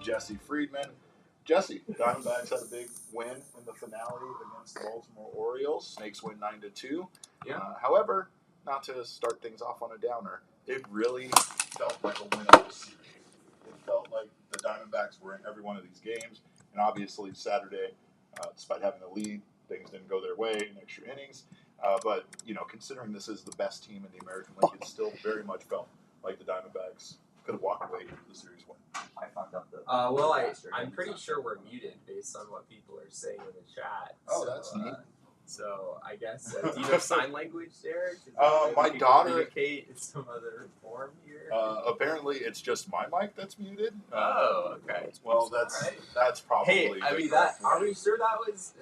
Jesse Friedman. Jesse, Diamondbacks had a big win in the finale against the Baltimore Orioles. Snakes win 9-2. Yeah. However, not to start things off on a downer, it really felt like a winnable series. It felt like the Diamondbacks were in every one of these games, and obviously Saturday, despite having a lead, things didn't go their way in extra innings. But considering this is the best team in the American League, it still very much felt like the Diamondbacks could have walked away with the series win. I fucked up the. I'm pretty sure we're muted based on what people are saying in the chat. Oh, that's neat. So I guess do you know sign language, Derek? My daughter communicate in some other form here. Apparently, it's just my mic that's muted. Okay. Well, that's probably. Hey, I mean that. Are we sure that was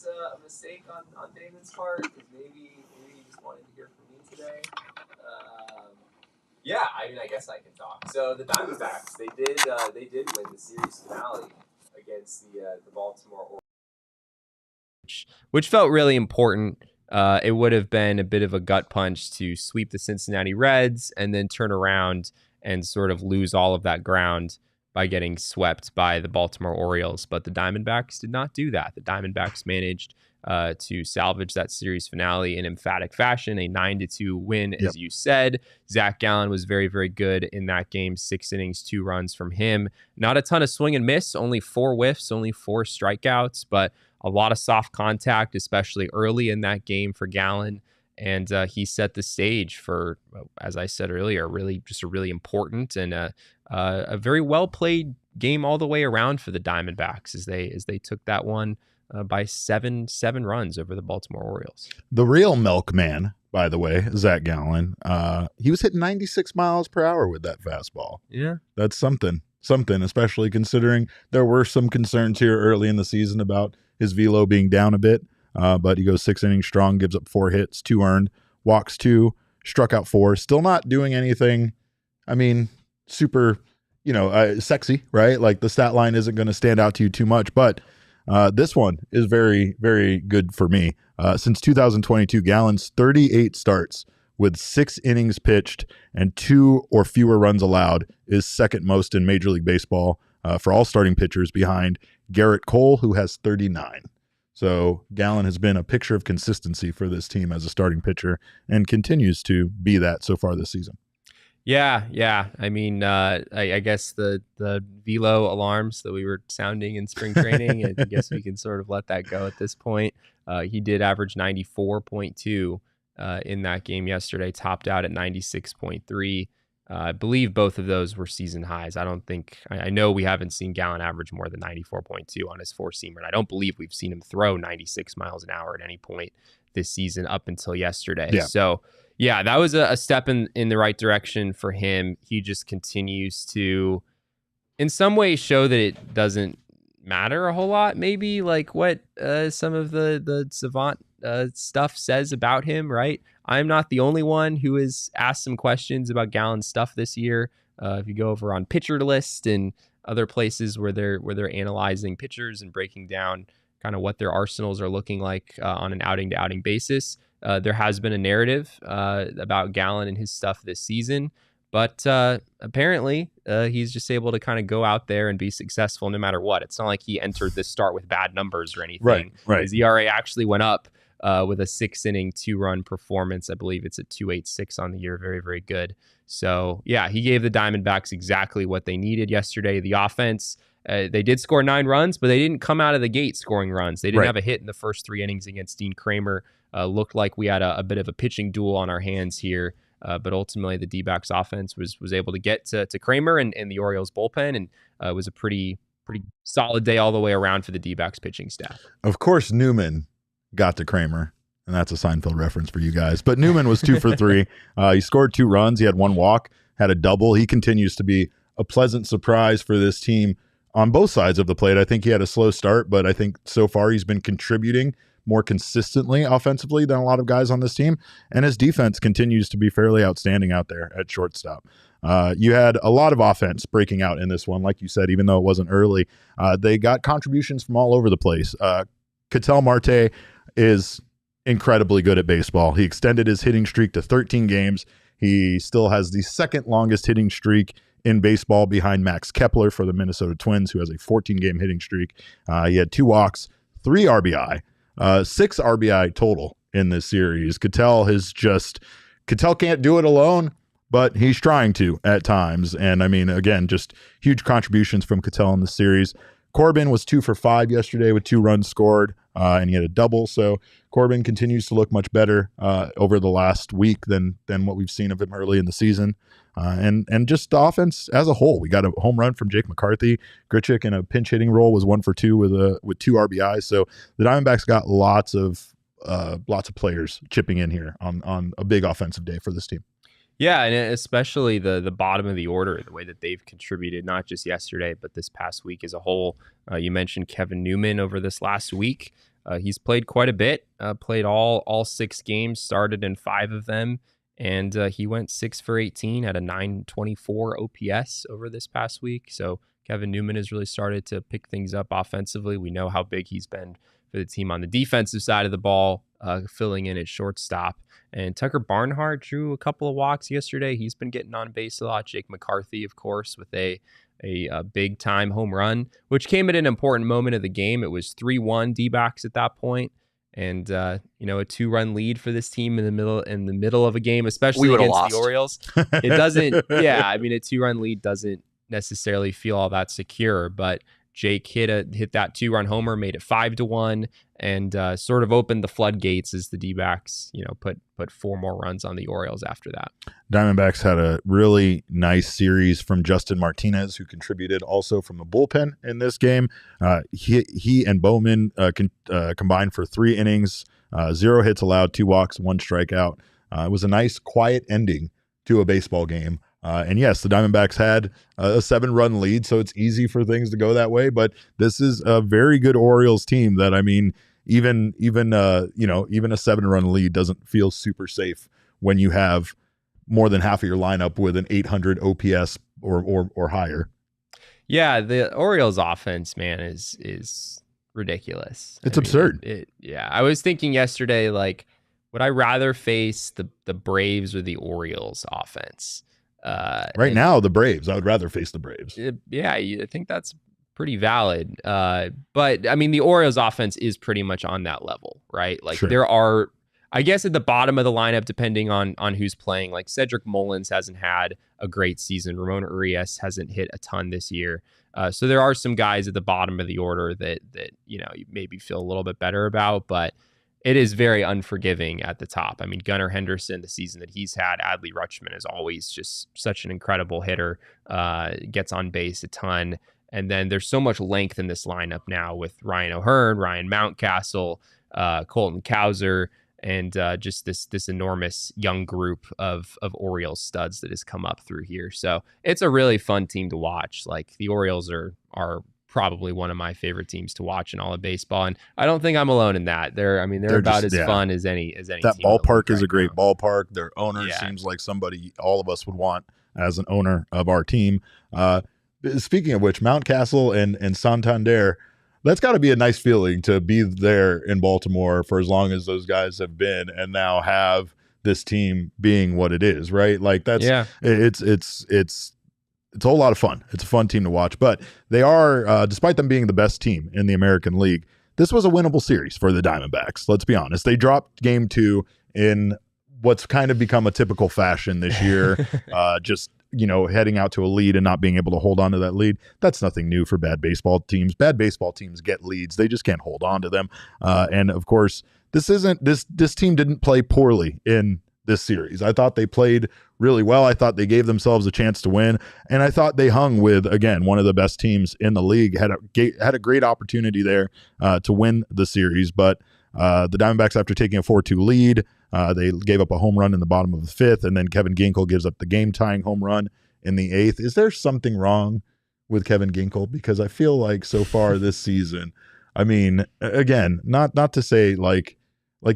a mistake on Damon's part? Because maybe he just wanted to hear from me today. Yeah, I mean, I guess I can talk. So the Diamondbacks, they did win the series finale against the Baltimore Orioles, which felt really important. It would have been a bit of a gut punch to sweep the Cincinnati Reds and then turn around and sort of lose all of that ground by getting swept by the Baltimore Orioles. But the Diamondbacks did not do that. The Diamondbacks managed to salvage that series finale in emphatic fashion, a 9-2 win, as you said. Zac Gallen was very, very good in that game. 6 innings, 2 runs from him. Not a ton of swing and miss, only 4 whiffs, only 4 strikeouts, but a lot of soft contact, especially early in that game for Gallen. And he set the stage for, as I said earlier, really just a really important and a very well played game all the way around for the Diamondbacks as they took that one by seven runs over the Baltimore Orioles. The real milkman, by the way, Zac Gallen, he was hitting 96 miles per hour with that fastball. Yeah. That's something, especially considering there were some concerns here early in the season about his velo being down a bit. But he goes 6 innings strong, gives up 4 hits, 2 earned, walks 2, struck out 4, still not doing anything, I mean, super, sexy, right? Like the stat line isn't going to stand out to you too much, but this one is very, very good for me. Since 2022, Gallen's 38 starts with 6 innings pitched and 2 or fewer runs allowed is second most in Major League Baseball for all starting pitchers, behind Garrett Cole, who has 39. So Gallen has been a picture of consistency for this team as a starting pitcher and continues to be that so far this season. Yeah. I mean, I guess the velo alarms that we were sounding in spring training, I guess we can sort of let that go at this point. He did average 94.2 in that game yesterday, topped out at 96.3. I believe both of those were season highs. I know we haven't seen Gallen average more than 94.2 on his 4-seamer, and I don't believe we've seen him throw 96 miles an hour at any point this season up until yesterday. Yeah. So, yeah, that was a step in the right direction for him. He just continues to, in some ways, show that it doesn't matter a whole lot, maybe, like what some of the savant stuff says about him, right? I'm not the only one who has asked some questions about Gallen's stuff this year. If you go over on Pitcher List and other places where they're analyzing pitchers and breaking down kind of what their arsenals are looking like on an outing-to-outing basis, there has been a narrative about Gallen and his stuff this season. But apparently, he's just able to kind of go out there and be successful no matter what. It's not like he entered this start with bad numbers or anything. Right. His ERA actually went up with a 6-inning, 2-run performance. I believe it's a 2.86 on the year. Very, very good. So, yeah, he gave the Diamondbacks exactly what they needed yesterday. The offense, they did score 9 runs, but they didn't come out of the gate scoring runs. They didn't have a hit in the first 3 innings against Dean Kramer. Looked like we had a bit of a pitching duel on our hands here but ultimately the D-backs offense was able to get to Kramer and the Orioles bullpen, and it was a pretty solid day all the way around for the D-backs pitching staff. Of course, Newman got to Kramer, and that's a Seinfeld reference for you guys. But Newman was 2 for 3. He scored 2 runs. He had 1 walk, had a double. He continues to be a pleasant surprise for this team on both sides of the plate. I think he had a slow start, but I think so far he's been contributing more consistently offensively than a lot of guys on this team. And his defense continues to be fairly outstanding out there at shortstop. You had a lot of offense breaking out in this one, like you said, even though it wasn't early. They got contributions from all over the place. Ketel Marte is incredibly good at baseball. He extended his hitting streak to 13 games. He still has the second longest hitting streak in baseball behind Max Kepler for the Minnesota Twins, who has a 14-game hitting streak. He had 2 walks, 3 RBI, 6 RBI total in this series. Ketel can't do it alone, but he's trying to at times. And I mean, again, just huge contributions from Ketel in the series. Corbin was 2 for 5 yesterday with 2 runs scored, and he had a double. So Corbin continues to look much better over the last week than what we've seen of him early in the season. And just the offense as a whole. We got a home run from Jake McCarthy. Grichuk in a pinch hitting role was 1 for 2 with 2 RBIs. So the Diamondbacks got lots of players chipping in here on a big offensive day for this team. Yeah, and especially the bottom of the order, the way that they've contributed, not just yesterday, but this past week as a whole. You mentioned Kevin Newman over this last week. He's played quite a bit, played all 6 games, started in 5 of them, and he went 6 for 18 at a 924 OPS over this past week. So Kevin Newman has really started to pick things up offensively. We know how big he's been for the team on the defensive side of the ball, filling in at shortstop. And Tucker Barnhart drew a couple of walks yesterday. He's been getting on base a lot. Jake McCarthy, of course, with a big time home run, which came at an important moment of the game. It was 3-1 D-backs at that point, and a 2-run lead for this team in the middle of a game, especially against the Orioles. It doesn't. Yeah, I mean, a 2-run lead doesn't necessarily feel all that secure, but Jake hit that 2-run homer, made it 5-1, and sort of opened the floodgates as the D-backs, put 4 more runs on the Orioles after that. Diamondbacks had a really nice series from Justin Martinez, who contributed also from the bullpen in this game. He and Bowman combined for 3 innings, 0 hits allowed, 2 walks, 1 strikeout. It was a nice, quiet ending to a baseball game. And yes, the Diamondbacks had a 7-run lead, so it's easy for things to go that way. But this is a very good Orioles team that, I mean, even a 7-run lead doesn't feel super safe when you have more than half of your lineup with an 800 OPS or higher. Yeah, the Orioles offense, man, is ridiculous. It's absurd. I was thinking yesterday, like, would I rather face the Braves or the Orioles offense? Now, the Braves. I would rather face the Braves. I think that's pretty valid. But I mean, the Orioles offense is pretty much on that level, right? Like, There are, I guess, at the bottom of the lineup, depending on who's playing, like Cedric Mullins hasn't had a great season. Ramon Urias hasn't hit a ton this year. So there are some guys at the bottom of the order that you maybe feel a little bit better about, but it is very unforgiving at the top. I mean, Gunnar Henderson, the season that he's had, Adley Rutschman is always just such an incredible hitter, gets on base a ton. And then there's so much length in this lineup now with Ryan O'Hearn, Ryan Mountcastle, Colton Cowser, and just this enormous young group of Orioles studs that has come up through here. So it's a really fun team to watch. Like, the Orioles are probably one of my favorite teams to watch in all of baseball, and I don't think I'm alone in that. They're about as fun as any. That team ballpark is a great ballpark. Their owner seems like somebody all of us would want as an owner of our team. Speaking of which, Mountcastle and Santander, that's got to be a nice feeling to be there in Baltimore for as long as those guys have been, and now have this team being what it is, right? Like, it's a whole lot of fun. It's a fun team to watch, but they are, despite them being the best team in the American League, this was a winnable series for the Diamondbacks. Let's be honest. They dropped game 2 in what's kind of become a typical fashion this year, just, heading out to a lead and not being able to hold on to that lead. That's nothing new for bad baseball teams. Bad baseball teams get leads. They just can't hold on to them. And of course, this team didn't play poorly in this series. I thought they played really well. I thought they gave themselves a chance to win, and I thought they hung with, again, one of the best teams in the league. Had a great opportunity there to win the series, but the Diamondbacks, after taking a 4-2 lead, they gave up a home run in the bottom of the 5th, and then Kevin Ginkel gives up the game-tying home run in the 8th. Is there something wrong with Kevin Ginkel? Because I feel like so far this season, I mean, again, not to say like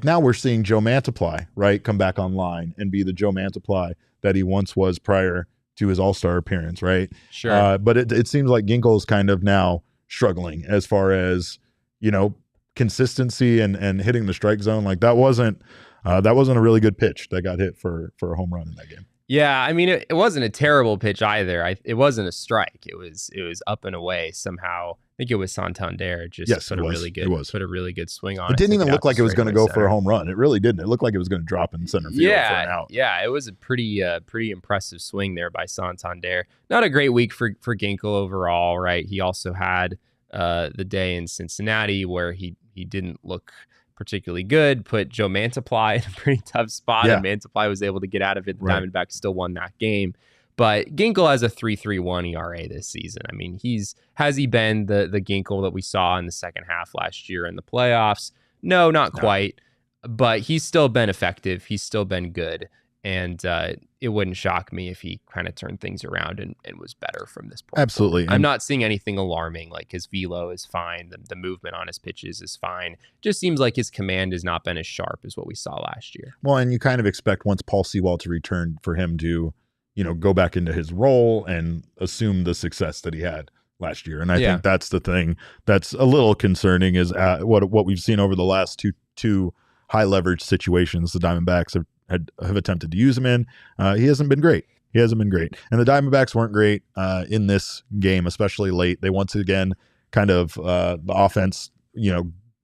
now we're seeing Joe Mantiply, right, come back online and be the Joe Mantiply that he once was prior to his All-Star appearance, right? Sure. But it seems like Ginkel is kind of now struggling as far as, consistency and hitting the strike zone. Like that wasn't a really good pitch that got hit for a home run in that game. Yeah, I mean, it wasn't a terrible pitch either. It wasn't a strike. It was up and away somehow. I think it was Santander put a really good swing on it. It didn't even look like it was going to go for a home run. It really didn't. It looked like it was going to drop in center field for an out. Yeah, it was a pretty impressive swing there by Santander. Not a great week for Ginkel overall, right? He also had the day in Cincinnati where he didn't look particularly good, put Joe Mantiply in a pretty tough spot, and Mantiply was able to get out of it. The Diamondbacks still won that game. But Ginkel has a 3.31 ERA this season. I mean, has he been the Ginkel that we saw in the second half last year in the playoffs? No, not quite. But he's still been effective. He's still been good. And it wouldn't shock me if he kind of turned things around and was better from this point. Absolutely. I'm not seeing anything alarming. Like his velo is fine. The movement on his pitches is fine. Just seems like his command has not been as sharp as what we saw last year. Well, and you kind of expect once Paul Sewald returned for him to, go back into his role and assume the success that he had last year. And I think that's the thing that's a little concerning is what we've seen over the last two high leverage situations the Diamondbacks have attempted to use him in. He hasn't been great. And the Diamondbacks weren't great in this game, especially late. They once again kind of the offense,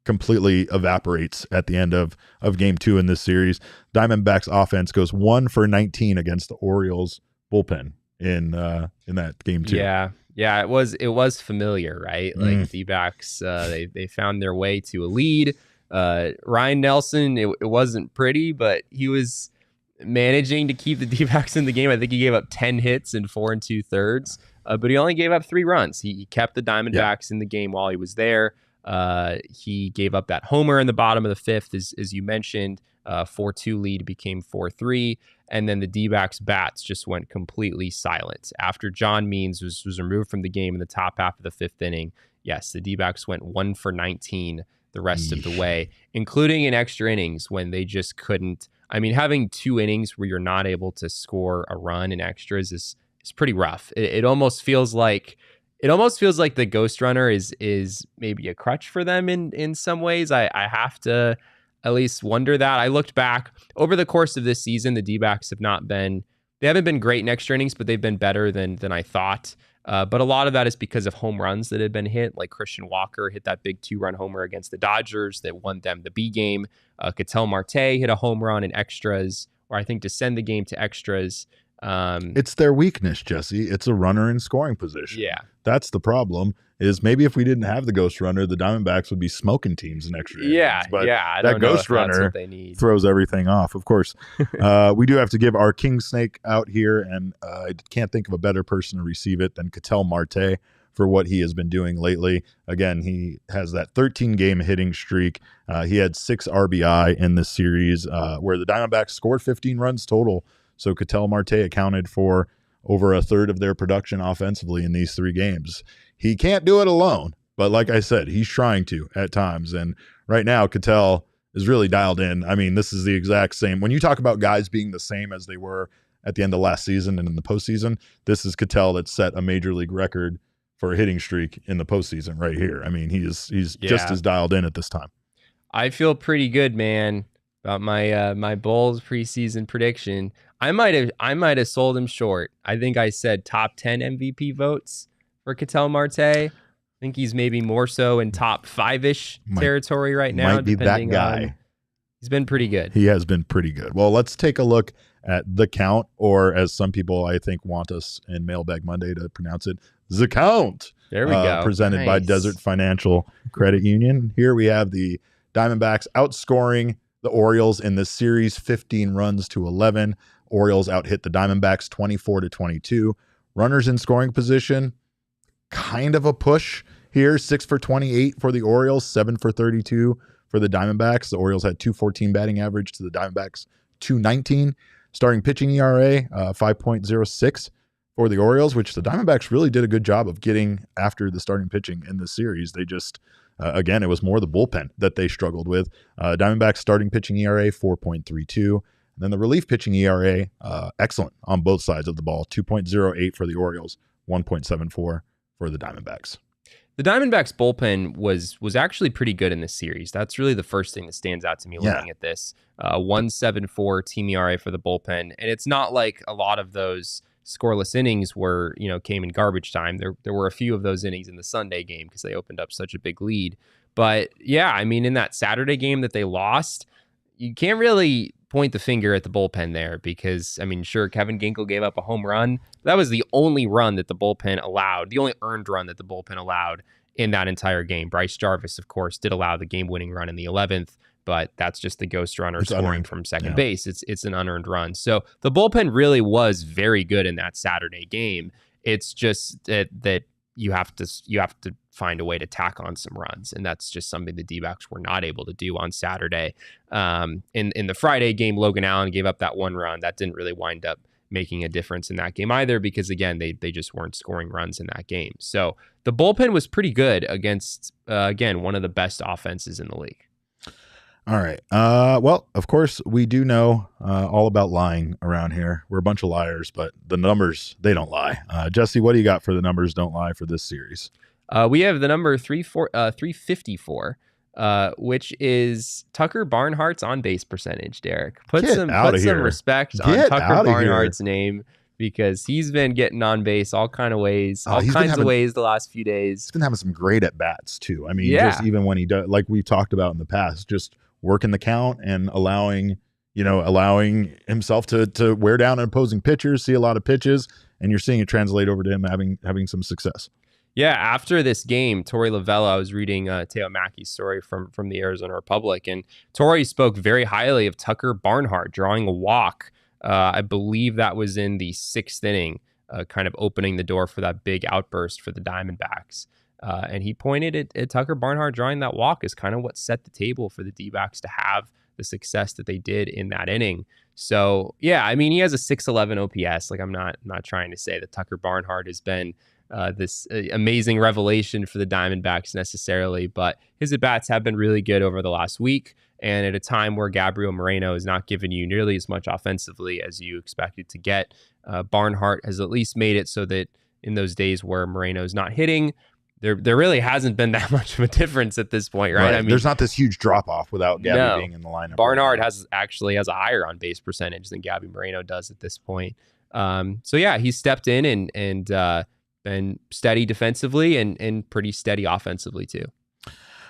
completely evaporates at the end of game 2 in this series. Diamondbacks offense goes 1 for 19 against the Orioles bullpen in that game 2. Yeah, it was familiar, right? Like D-backs, they found their way to a lead. Ryan Nelson, it wasn't pretty, but he was managing to keep the D-backs in the game. I think he gave up 10 hits in 4 2/3, but he only gave up 3 runs. He kept the Diamondbacks in the game while he was there. He gave up that homer in the bottom of the 5th, as you mentioned. 4-2 lead became 4-3, and then the D-backs bats just went completely silent after John Means was removed from the game in the top half of the 5th inning. Yes, the D-backs went 1 for 19 the rest of the way, including in extra innings when they just couldn't. I mean, having 2 innings where you're not able to score a run in extras is pretty rough. It almost feels like the ghost runner is maybe a crutch for them in some ways. I have to at least wonder that. I looked back over the course of this season, the D-backs haven't been great in extra innings, but they've been better than I thought. But a lot of that is because of home runs that had been hit, like Christian Walker hit that big 2-run homer against the Dodgers that won them the B game. Ketel Marte hit a home run in extras, or I think to send the game to extras. It's their weakness, Jesse. It's a runner in scoring position. Yeah. That's the problem, is maybe if we didn't have the ghost runner, the Diamondbacks would be smoking teams in extra innings. But I that don't know ghost if that's runner what they need. throws everything off. Of course, we do have to give our king snake out here, and I can't think of a better person to receive it than Ketel Marte for what he has been doing lately. Again, he has that 13-game hitting streak. He had 6 RBI in this series where the Diamondbacks scored 15 runs total. So Ketel Marte accounted for over a third of their production offensively in these 3 games. He can't do it alone, but like I said, he's trying to at times. And right now, Ketel is really dialed in. I mean, this is the exact same. When you talk about guys being the same as they were at the end of last season and in the postseason, this is Ketel that set a major league record for a hitting streak in the postseason right here. I mean, he's just as dialed in at this time. I feel pretty good, man, about my Bulls preseason prediction. I might have sold him short. I think I said top 10 MVP votes for Ketel Marte. I think he's maybe more so in top 5-ish territory right now. Might be that guy. He's been pretty good. He has been pretty good. Well, let's take a look at the count, or as some people I think want us in Mailbag Monday to pronounce it, the count. There we go. Presented by Desert Financial Credit Union. Here we have the Diamondbacks outscoring the Orioles in this series, 15 runs to 11. Orioles out-hit the Diamondbacks 24-22. Runners in scoring position, kind of a push here. 6 for 28 for the Orioles, 7 for 32 for the Diamondbacks. The Orioles had 2.14 batting average to the Diamondbacks 2.19. Starting pitching ERA, 5.06 for the Orioles, which the Diamondbacks really did a good job of getting after the starting pitching in this series. They just, again, it was more the bullpen that they struggled with. Diamondbacks starting pitching ERA, 4.32. And then the relief pitching ERA, excellent on both sides of the ball, 2.08 for the Orioles, 1.74 for the Diamondbacks. The Diamondbacks bullpen was actually pretty good in this series. That's really the first thing that stands out to me looking at this. 1.74 team ERA for the bullpen. And it's not like a lot of those scoreless innings came in garbage time. There were a few of those innings in the Sunday game because they opened up such a big lead. But yeah, I mean, in that Saturday game that they lost, you can't really point the finger at the bullpen there because, I mean, sure, Kevin Ginkel gave up a home run. That was the only run that the bullpen allowed, the only earned run that the bullpen allowed in that entire game. Bryce Jarvis, of course, did allow the game-winning run in the 11th, but that's just the ghost runner scoring from second base. It's an unearned run. So the bullpen really was very good in that Saturday game. It's just that you have to find a way to tack on some runs, and that's just something the D-backs were not able to do on Saturday. In the Friday game, Logan Allen gave up that one run. That didn't really wind up making a difference in that game either because, again, they just weren't scoring runs in that game. So the bullpen was pretty good against, again, one of the best offenses in the league. All right. Well, of course, we do know all about lying around here. We're a bunch of liars, but the numbers, they don't lie. Jesse, what do you got for the numbers don't lie for this series? We have the number 354, which is Tucker Barnhart's on-base percentage, Derek. Put some respect on Tucker Barnhart's name because he's been getting on base all kinds of ways the last few days. He's been having some great at-bats, too. I mean, just even when he does, like we've talked about in the past, just working the count and allowing himself to wear down opposing pitchers, see a lot of pitches, and you're seeing it translate over to him having some success. Yeah, after this game, Torey Lovella, I was reading Teo Mackey's story from the Arizona Republic, and Torey spoke very highly of Tucker Barnhart drawing a walk. I believe that was in the 6th inning, kind of opening the door for that big outburst for the Diamondbacks. And he pointed at Tucker Barnhart drawing that walk as kind of what set the table for the D-backs to have the success that they did in that inning. So, yeah, I mean, he has a 6.11 OPS. Like, I'm not trying to say that Tucker Barnhart has been this amazing revelation for the Diamondbacks necessarily, but his at-bats have been really good over the last week. And at a time where Gabriel Moreno is not giving you nearly as much offensively as you expected to get, Barnhart has at least made it so that in those days where Moreno's not hitting, there really hasn't been that much of a difference at this point, right? I mean, there's not this huge drop-off without Gabby being in the lineup. Barnhart has a higher on-base percentage than Gabby Moreno does at this point. So, yeah, he stepped in and been steady defensively and pretty steady offensively too.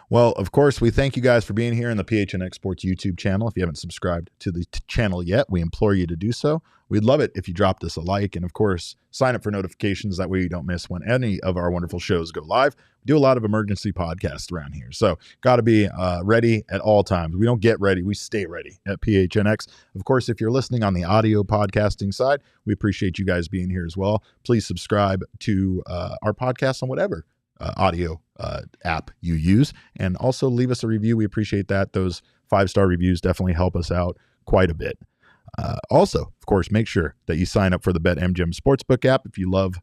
Well, of course, we thank you guys for being here in the PHNX Sports YouTube channel. If you haven't subscribed to the channel yet, we implore you to do so. We'd love it if you dropped us a like and, of course, sign up for notifications. That way you don't miss when any of our wonderful shows go live. We do a lot of emergency podcasts around here, so got to be ready at all times. We don't get ready. We stay ready at PHNX. Of course, if you're listening on the audio podcasting side, we appreciate you guys being here as well. Please subscribe to our podcast on whatever audio app you use, and also leave us a review. We appreciate that. Those 5-star reviews definitely help us out quite a bit. Also, of course, make sure that you sign up for the BetMGM Sportsbook app. If you love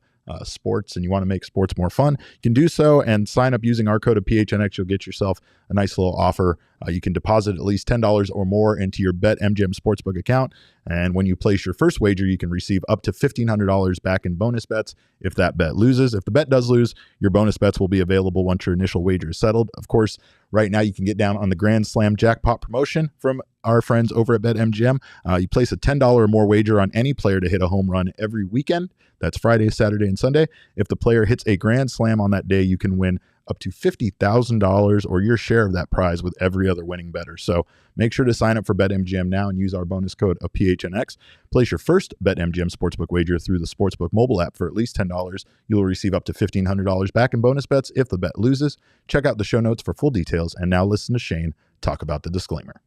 sports and you want to make sports more fun, you can do so and sign up using our code of PHNX. You'll get yourself a nice little offer. You can deposit at least $10 or more into your BetMGM Sportsbook account. And when you place your first wager, you can receive up to $1,500 back in bonus bets if that bet loses. If the bet does lose, your bonus bets will be available once your initial wager is settled. Of course, right now you can get down on the Grand Slam Jackpot promotion from our friends over at BetMGM. You place a $10 or more wager on any player to hit a home run every weekend. That's Friday, Saturday, and Sunday. If the player hits a Grand Slam on that day, you can win up to $50,000 or your share of that prize with every other winning bettor. So make sure to sign up for BetMGM now and use our bonus code of PHNX. Place your first BetMGM Sportsbook wager through the Sportsbook mobile app for at least $10. You will receive up to $1,500 back in bonus bets if the bet loses. Check out the show notes for full details. And now listen to Shane talk about the disclaimer.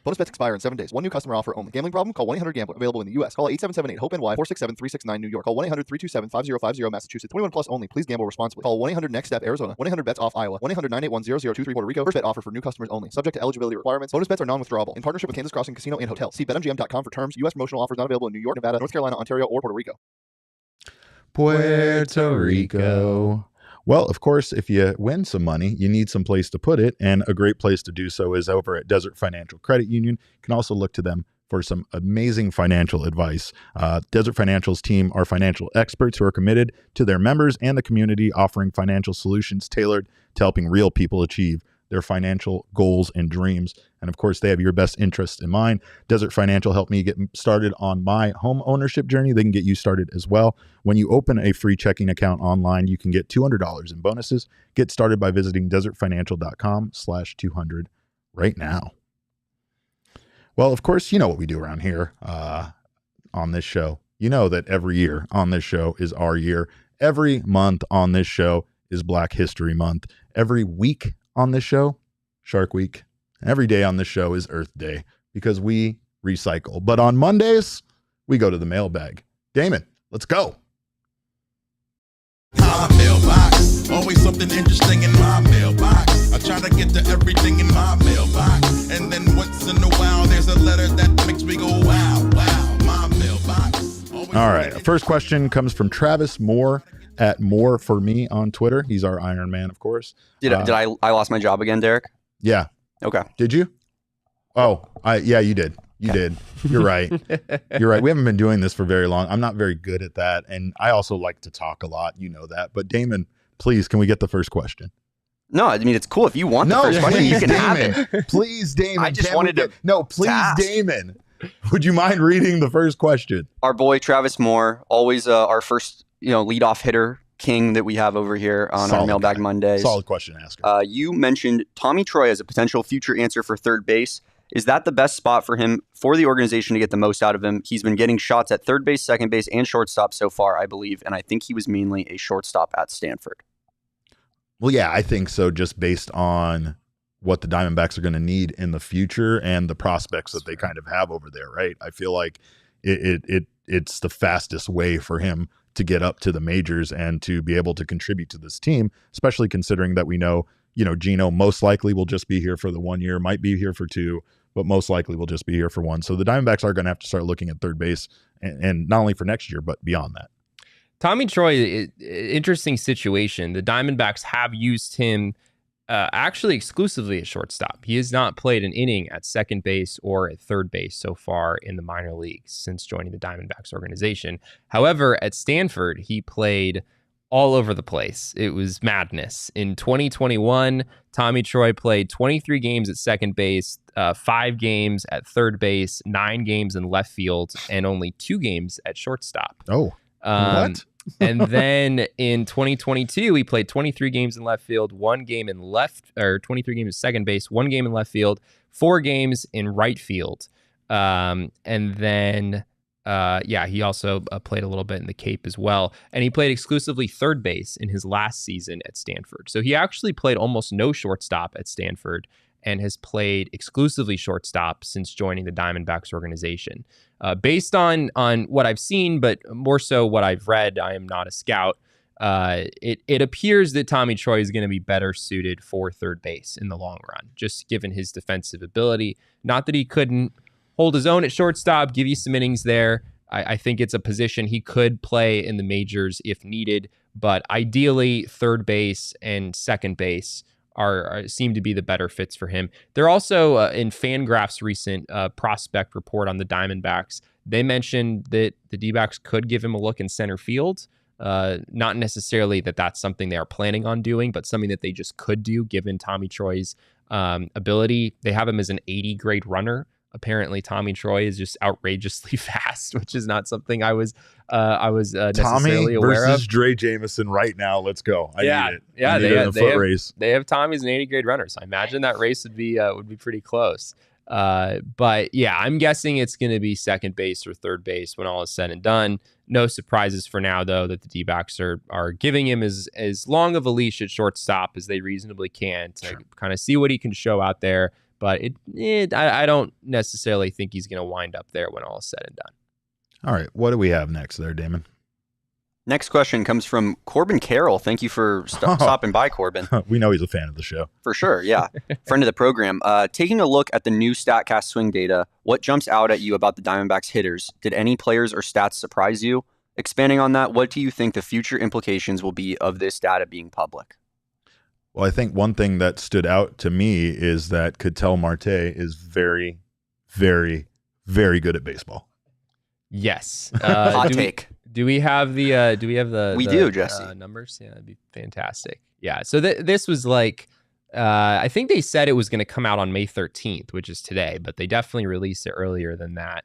Bonus bets expire in 7 days. One new customer offer only. Gambling problem? Call 1-800-GAMBLER. Available in the U.S. Call 877-8-HOPE-NY, 467-369 New York. Call 1-800-327-5050 Massachusetts. 21 plus only. Please gamble responsibly. Call 1-800-NEXT-STEP Arizona. 1-800-BETS-OFF Iowa. 1-800-981-0023 Puerto Rico. First bet offer for new customers only. Subject to eligibility requirements. Bonus bets are non-withdrawable. In partnership with Kansas Crossing Casino and Hotel. See BetMGM.com for terms. U.S. promotional offers not available in New York, Nevada, North Carolina, Ontario, or Puerto Rico. Puerto Rico. Well, of course, if you win some money, you need some place to put it, and a great place to do so is over at Desert Financial Credit Union. You can also look to them for some amazing financial advice. Desert Financial's team are financial experts who are committed to their members and the community, offering financial solutions tailored to helping real people achieve their financial goals and dreams. And of course, they have your best interest in mind. Desert Financial helped me get started on my home ownership journey. They can get you started as well. When you open a free checking account online, you can get $200 in bonuses. Get started by visiting desertfinancial.com/200 right now. Well, of course, you know what we do around here on this show. You know that every year on this show is our year. Every month on this show is Black History Month. Every week on this show, Shark Week. Every day on this show is Earth Day because we recycle. But on Mondays, we go to the mailbag. Damon, let's go. My mailbox, always something interesting in my mailbox. I try to get to everything in my mailbox, and then once in a while there's a letter that makes me go wow, wow. My mailbox. All right, our first question comes from Travis Moore at More For Me on Twitter. He's our Iron Man, of course. Did I lost my job again, Derek? Yeah. Okay. Did you? Oh, yeah, you did. You did. You're right. You're right. We haven't been doing this for very long. I'm not very good at that. And I also like to talk a lot. You know that. But Damon, please, can we get the first question? No, I mean, it's cool. If you want the first question, you can Damon. have it. Please, Damon. I just wanted to. No, please, ask. Damon. Would you mind reading the first question? Our boy, Travis Moore, always our first, leadoff hitter king that we have over here on our Mailbag Mondays. Solid question asker. You mentioned Tommy Troy as a potential future answer for third base. Is that the best spot for him, for the organization to get the most out of him? He's been getting shots at third base, second base, and shortstop so far, I believe, and I think he was mainly a shortstop at Stanford. Well, yeah, I think so, just based on what the Diamondbacks are going to need in the future and the prospects that they kind of have over there, right? I feel like it's the fastest way for him to get up to the majors and to be able to contribute to this team, especially considering that we know, Gino most likely will just be here for the 1 year, might be here for 2, but most likely will just be here for 1. So the Diamondbacks are going to have to start looking at third base, and not only for next year, but beyond that. Tommy Troy, interesting situation. The Diamondbacks have used him actually exclusively at shortstop. He has not played an inning at second base or at third base so far in the minor leagues since joining the Diamondbacks organization. However, at Stanford, he played all over the place. It was madness. In 2021, Tommy Troy played 23 games at second base, 5 games at third base, 9 games in left field, and only 2 games at shortstop. Oh, what? And then in 2022, he played 23 games in left field, 1 game in 23 games at second base, 1 game in left field, 4 games in right field. And then he also played a little bit in the Cape as well. And he played exclusively third base in his last season at Stanford. So he actually played almost no shortstop at Stanford and has played exclusively shortstop since joining the Diamondbacks organization. Based on what I've seen, but more so what I've read, I am not a scout, it appears that Tommy Troy is going to be better suited for third base in the long run, just given his defensive ability. Not that he couldn't hold his own at shortstop, give you some innings there. I think it's a position he could play in the majors if needed, but ideally third base and second base seem to be the better fits for him. They're also in Fangraph's recent prospect report on the Diamondbacks. They mentioned that the D-backs could give him a look in center field. Not necessarily that that's something they are planning on doing, but something that they just could do given Tommy Troy's ability. They have him as an 80 grade runner. Apparently, Tommy Troy is just outrageously fast, which is not something I was necessarily aware of. Tommy versus Dre Jameson right now. Let's go. I need it. Yeah, race. They have Tommy as an 80 grade runner, so I imagine that race would be pretty close. But yeah, I'm guessing it's going to be second base or third base when all is said and done. No surprises for now, though, that the D-backs are giving him as long of a leash at shortstop as they reasonably can to kind of see what he can show out there. but I don't necessarily think he's going to wind up there when all is said and done. All right. What do we have next there, Damon? Next question comes from Corbin Carroll. Thank you for stopping by, Corbin. We know he's a fan of the show. For sure, yeah. Friend of the program. Taking a look at the new StatCast swing data, what jumps out at you about the Diamondbacks hitters? Did any players or stats surprise you? Expanding on that, what do you think the future implications will be of this data being public? Well, I think one thing that stood out to me is that Ketel Marte is very, very, very good at baseball. Yes. Hot take. Do we have the Jesse. Numbers? Yeah, that'd be fantastic. Yeah. So this was like, I think they said it was going to come out on May 13th, which is today, but they definitely released it earlier than that.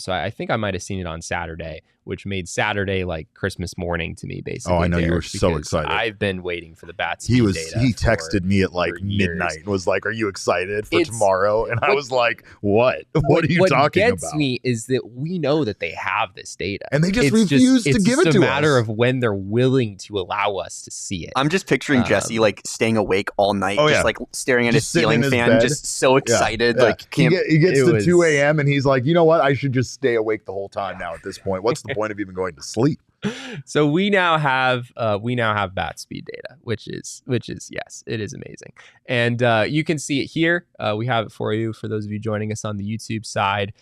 So I think I might have seen it on Saturday, which made Saturday like Christmas morning to me, basically. Oh, I know you were Derek, so excited. I've been waiting for the bat speed data. He texted me at like midnight and was like, "Are you excited for tomorrow?" And I was like, "What? What are you talking about?" What gets me is that we know that they have this data, and they just refuse to give it to us. It's a matter of when they're willing to allow us to see it. I'm just picturing Jesse like staying awake all night, just like staring at his ceiling fan, bed. Just so excited. Yeah. Like he gets to 2 a.m. and he's like, "You know what? I should just stay awake the whole time now. At this point, what's the point of even going to sleep?" So we now have bat speed data, which is yes, it is amazing, and you can see it here. We have it for you for those of you joining us on the YouTube side.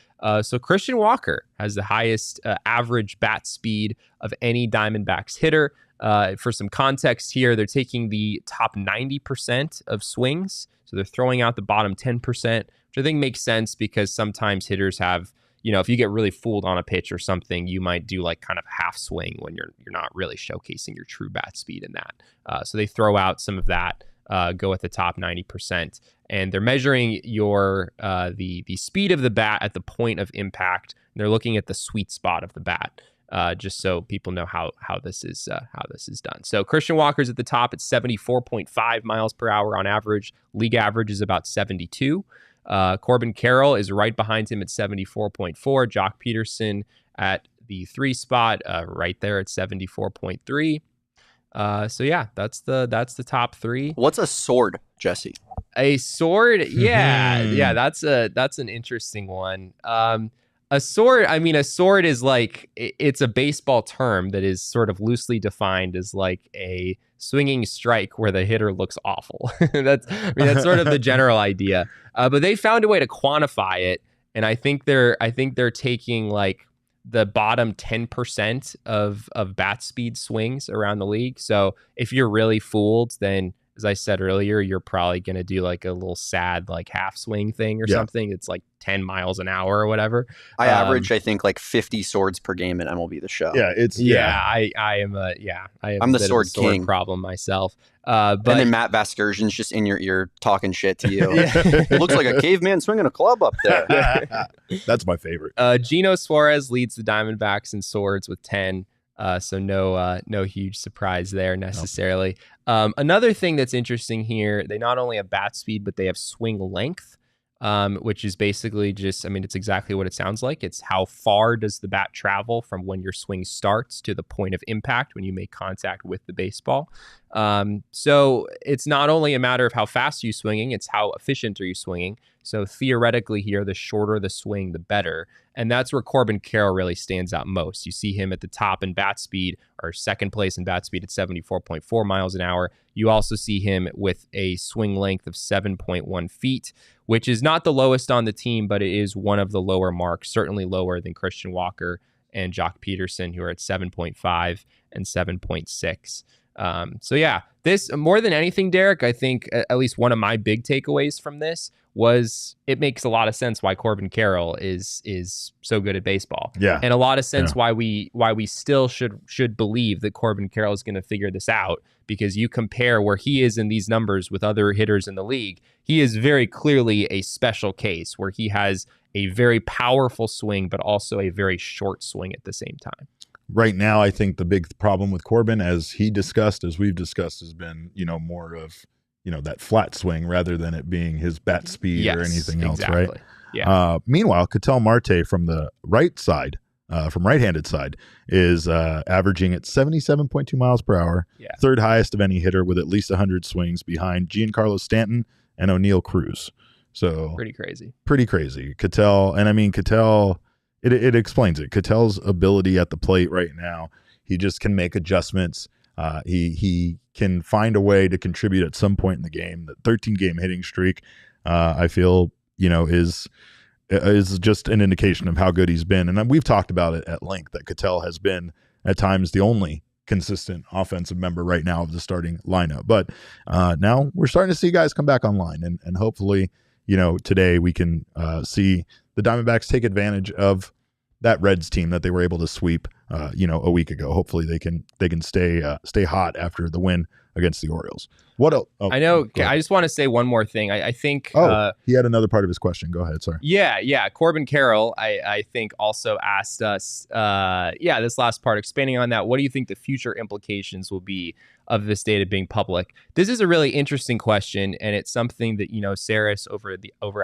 So Christian Walker has the highest average bat speed of any Diamondbacks hitter. For some context here, they're taking the top 90% of swings, so they're throwing out the bottom 10%, which I think makes sense because sometimes hitters have, if you get really fooled on a pitch or something, you might do like kind of half swing when you're not really showcasing your true bat speed in that. So they throw out some of that, go at the top 90%, and they're measuring your the speed of the bat at the point of impact. And they're looking at the sweet spot of the bat, just so people know how this is done. So Christian Walker's at the top at 74.5 miles per hour on average. League average is about 72. Corbin Carroll is right behind him at 74.4. Jock Peterson at the 3 spot, right there at 74.3. So yeah, that's the top 3. What's a sword, Jesse? A sword? Yeah, that's an interesting one. A sword is like, it's a baseball term that is sort of loosely defined as like a swinging strike where the hitter looks awful. That's sort of the general idea. But they found a way to quantify it, and I think they're taking like the bottom 10% of bat speed swings around the league. So if you're really fooled, then, as I said earlier, you're probably going to do like a little sad like half swing thing or something. It's like 10 miles an hour or whatever. I average, I think, like 50 swords per game at MLB The Show. I'm the sword king problem myself. But and then Matt Vasgersian's just in your ear talking shit to you. It looks like a caveman swinging a club up there. That's my favorite. Gino Suarez leads the Diamondbacks in swords with 10. So no huge surprise there necessarily. Nope. Another thing that's interesting here, they not only have bat speed, but they have swing length, which is basically just, it's exactly what it sounds like. It's how far does the bat travel from when your swing starts to the point of impact when you make contact with the baseball. So it's not only a matter of how fast you're swinging, it's how efficient are you swinging. So theoretically here, the shorter the swing, the better. And that's where Corbin Carroll really stands out most. You see him at the top in bat speed, or second place in bat speed at 74.4 miles an hour. You also see him with a swing length of 7.1 feet, which is not the lowest on the team, but it is one of the lower marks, certainly lower than Christian Walker and Jock Peterson, who are at 7.5 and 7.6. So yeah, this, more than anything, Derek, I think at least one of my big takeaways from this was it makes a lot of sense why Corbin Carroll is so good at baseball. Yeah. And a lot of sense why we still should believe that Corbin Carroll is going to figure this out, because you compare where he is in these numbers with other hitters in the league. He is very clearly a special case where he has a very powerful swing, but also a very short swing at the same time. Right now, I think the big problem with Corbin, as we've discussed, has been, more of, that flat swing rather than it being his bat speed or anything else, right? Yeah. Meanwhile, Ketel Marte from the right side, from right-handed side, is averaging at 77.2 miles per hour, third highest of any hitter with at least 100 swings behind Giancarlo Stanton and O'Neal Cruz. So Pretty crazy. Ketel, and I mean Ketel, it explains it. Ketel's ability at the plate right now, he just can make adjustments. He can find a way to contribute at some point in the game. The 13-game hitting streak, I feel, is just an indication of how good he's been. And we've talked about it at length that Ketel has been at times the only consistent offensive member right now of the starting lineup. But now we're starting to see guys come back online, and hopefully, today we can see the Diamondbacks take advantage of that Reds team that they were able to sweep, a week ago. Hopefully they can stay hot after the win against the Orioles. What else? Oh, I know. I just want to say one more thing. I think. He had another part of his question. Go ahead. Sorry. Yeah. Corbin Carroll, I think, also asked us. This last part, expanding on that. What do you think the future implications will be of this data being public? This is a really interesting question, and it's something that Saris over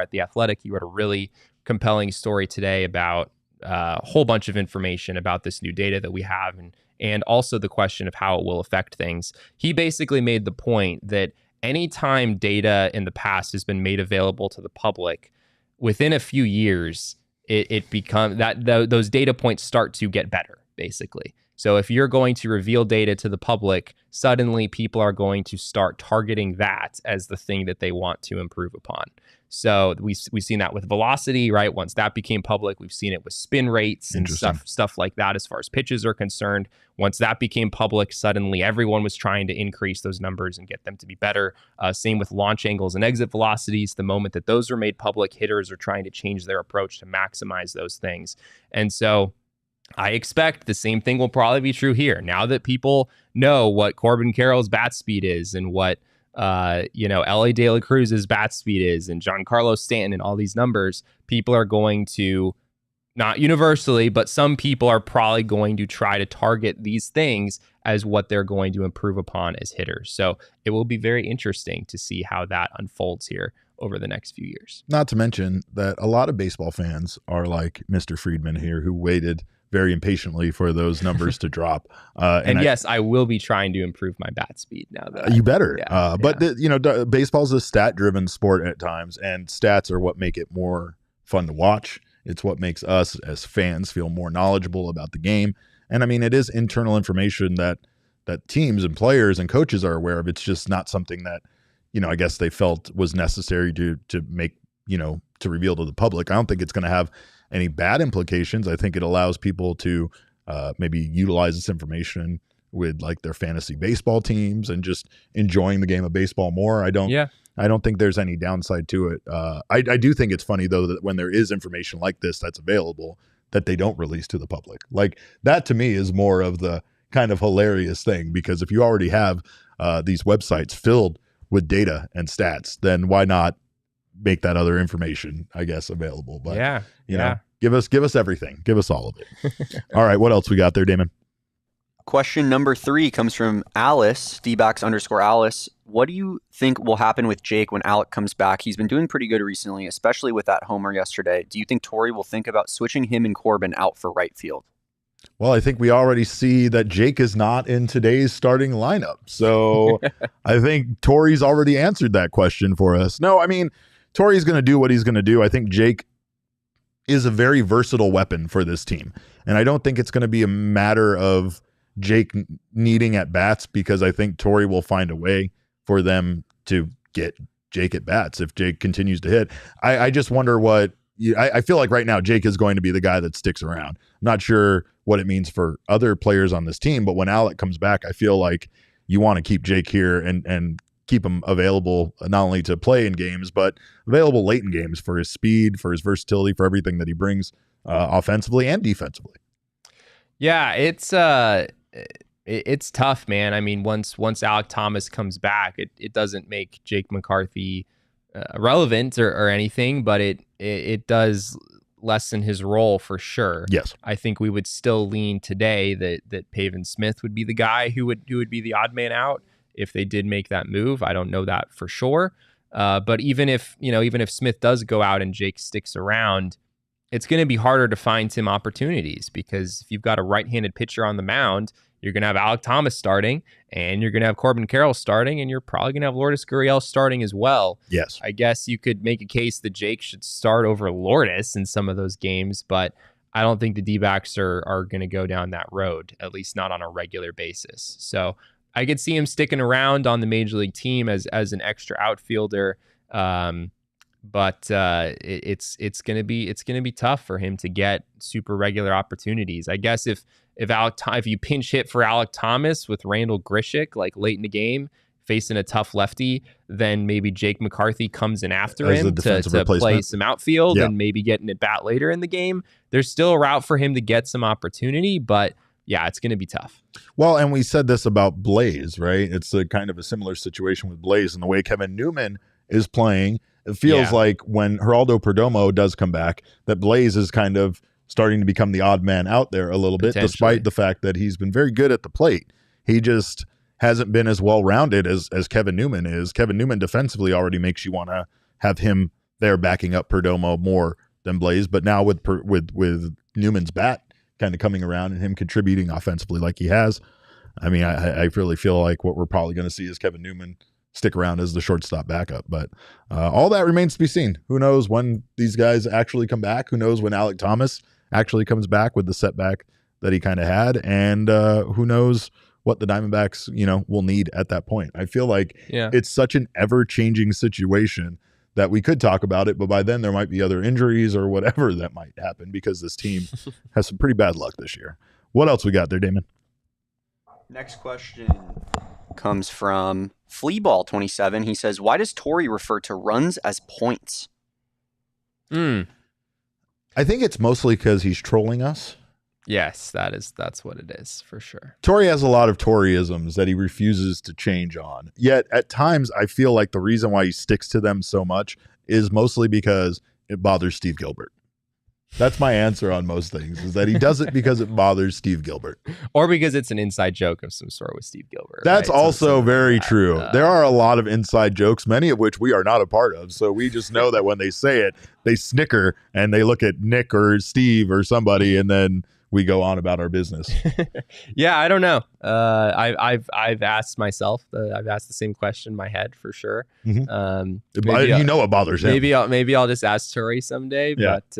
at The Athletic, he wrote a really compelling story today about a whole bunch of information about this new data that we have, and also the question of how it will affect things. He basically made the point that anytime data in the past has been made available to the public, within a few years, it becomes that those data points start to get better, basically. So if you're going to reveal data to the public, suddenly people are going to start targeting that as the thing that they want to improve upon. So we've seen that with velocity, right? Once that became public, we've seen it with spin rates and stuff like that as far as pitches are concerned. Once that became public, suddenly everyone was trying to increase those numbers and get them to be better. Same with launch angles and exit velocities. The moment that those are made public, hitters are trying to change their approach to maximize those things. And so I expect the same thing will probably be true here. Now that people know what Corbin Carroll's bat speed is and what L.A. De La Cruz's bat speed is and Giancarlo Stanton and all these numbers, people are going to, not universally, but some people are probably going to try to target these things as what they're going to improve upon as hitters. So it will be very interesting to see how that unfolds here over the next few years. Not to mention that a lot of baseball fans are like Mr. Friedman here, who waited very impatiently for those numbers to drop. Yes, I will be trying to improve my bat speed now. You better. But baseball's a stat-driven sport at times, and stats are what make it more fun to watch. It's what makes us as fans feel more knowledgeable about the game. And I mean, it is internal information that teams and players and coaches are aware of. It's just not something that, I guess they felt was necessary to make, to reveal to the public. I don't think it's going to have any bad implications. I think it allows people to maybe utilize this information with like their fantasy baseball teams and just enjoying the game of baseball more. I don't think there's any downside to it. I do think it's funny though that when there is information like this that's available, that they don't release to the public. Like that to me is more of the kind of hilarious thing, because if you already have these websites filled with data and stats, then why not make that other information, I guess, available? But give us everything. Give us all of it. All right. What else we got there, Damon? Question number 3 comes from Alice, _Alice. What do you think will happen with Jake when Alec comes back? He's been doing pretty good recently, especially with that homer yesterday. Do you think Torey will think about switching him and Corbin out for right field? Well, I think we already see that Jake is not in today's starting lineup. So I think Torey's already answered that question for us. No, I mean, Torey's going to do what he's going to do. I think Jake is a very versatile weapon for this team. And I don't think it's going to be a matter of Jake needing at bats, because I think Torey will find a way for them to get Jake at bats if Jake continues to hit. I just wonder I feel like right now Jake is going to be the guy that sticks around. I'm not sure what it means for other players on this team, but when Alec comes back, I feel like you want to keep Jake here and keep him available, not only to play in games, but available late in games for his speed, for his versatility, for everything that he brings offensively and defensively. Yeah, it's tough, man. I mean, once Alec Thomas comes back, it doesn't make Jake McCarthy relevant or anything, but it does lessen his role for sure. Yes, I think we would still lean today that Pavin Smith would be the guy who would be the odd man out if they did make that move. I don't know that for sure, but even if Smith does go out and Jake sticks around, it's going to be harder to find him opportunities, because if you've got a right-handed pitcher on the mound, you're going to have Alek Thomas starting, and you're going to have Corbin Carroll starting, and you're probably going to have Lourdes Gurriel starting as well. Yes. I guess you could make a case that Jake should start over Lourdes in some of those games, but I don't think the D-backs are going to go down that road, at least not on a regular basis. So I could see him sticking around on the major league team as an extra outfielder, but it's going to be tough for him to get super regular opportunities. I guess if you pinch hit for Alek Thomas with Randall Grichuk like late in the game, facing a tough lefty, then maybe Jake McCarthy comes in after As a him defensive to play replacement. some outfield Yeah. and maybe get an at bat later in the game. There's still a route for him to get some opportunity, but yeah, it's going to be tough. Well, and we said this about Blaze, right? It's a kind of a similar situation with Blaze, and the way Kevin Newman is playing, it feels like when Geraldo Perdomo does come back, that Blaze is kind of starting to become the odd man out there a little bit, despite the fact that he's been very good at the plate. He just hasn't been as well-rounded as Kevin Newman is. Kevin Newman defensively already makes you want to have him there backing up Perdomo more than Blaze, but now with Newman's bat kind of coming around and him contributing offensively like he has, I mean, I really feel like what we're probably going to see is Kevin Newman stick around as the shortstop backup, but all that remains to be seen. Who knows when these guys actually come back? Who knows when Alek Thomas actually comes back with the setback that he kind of had, and who knows what the Diamondbacks, will need at that point. I feel like it's such an ever-changing situation that we could talk about it, but by then there might be other injuries or whatever that might happen, because this team has some pretty bad luck this year. What else we got there, Damon? Next question comes from Fleaball27. He says, why does Torrey refer to runs as points? I think it's mostly because he's trolling us. Yes, that's what it is for sure. Torrey has a lot of Torreyisms that he refuses to change on. Yet at times I feel like the reason why he sticks to them so much is mostly because it bothers Steve Gilbert. That's my answer on most things, is that he does it because it bothers Steve Gilbert. Or because it's an inside joke of some sort with Steve Gilbert. That's right? also very true. There are a lot of inside jokes, many of which we are not a part of. So we just know that when they say it, they snicker and they look at Nick or Steve or somebody, and then we go on about our business. Yeah, I don't know. I've asked myself. I've asked the same question in my head for sure. Mm-hmm. It bothers him. Maybe I'll just ask Torrey someday. Yeah. But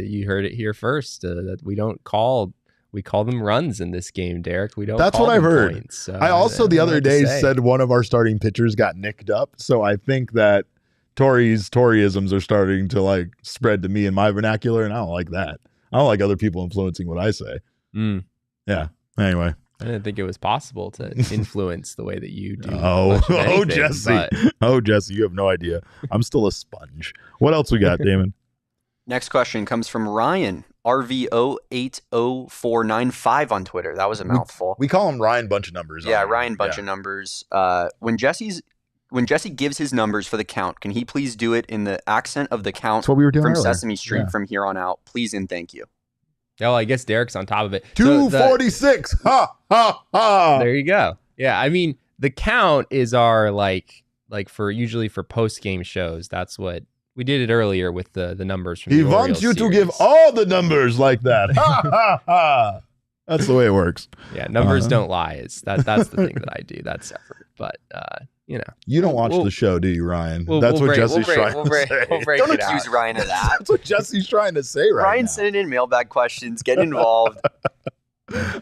you heard it here first. That we call them runs in this game, Derek. We don't. That's call what I've them heard. points, so I also the other day say. said one of our starting pitchers got nicked up. So I think that Torreyisms are starting to spread to me in my vernacular, and I don't like that. I don't like other people influencing what I say. Yeah. Anyway. I didn't think it was possible to influence the way that you do. Jesse. Jesse, you have no idea. I'm still a sponge. What else we got, Damon? Next question comes from Ryan, RVO80495 on Twitter. That was a mouthful. We call him Ryan Bunch of Numbers. Yeah, Ryan Bunch of Numbers. When Jesse gives his numbers for the count, can he please do it in the accent of the count That's what we were doing from earlier. Sesame Street from here on out? Please and thank you. Oh, I guess Derek's on top of it. 246. Ha, ha, ha. There you go. Yeah, I mean, the count is our usually for post-game shows. That's what we did it earlier with the numbers from He the wants Orioles you to series. give all the numbers like that. Ha, ha, ha. That's the way it works. Yeah, numbers don't lie. That's the thing that I do. That's separate. But You don't watch the show, do you, Ryan? That's what Jesse's trying to say. Don't accuse Ryan of that. That's what Jesse's trying to say right Ryan's sending in mailbag questions. Get involved.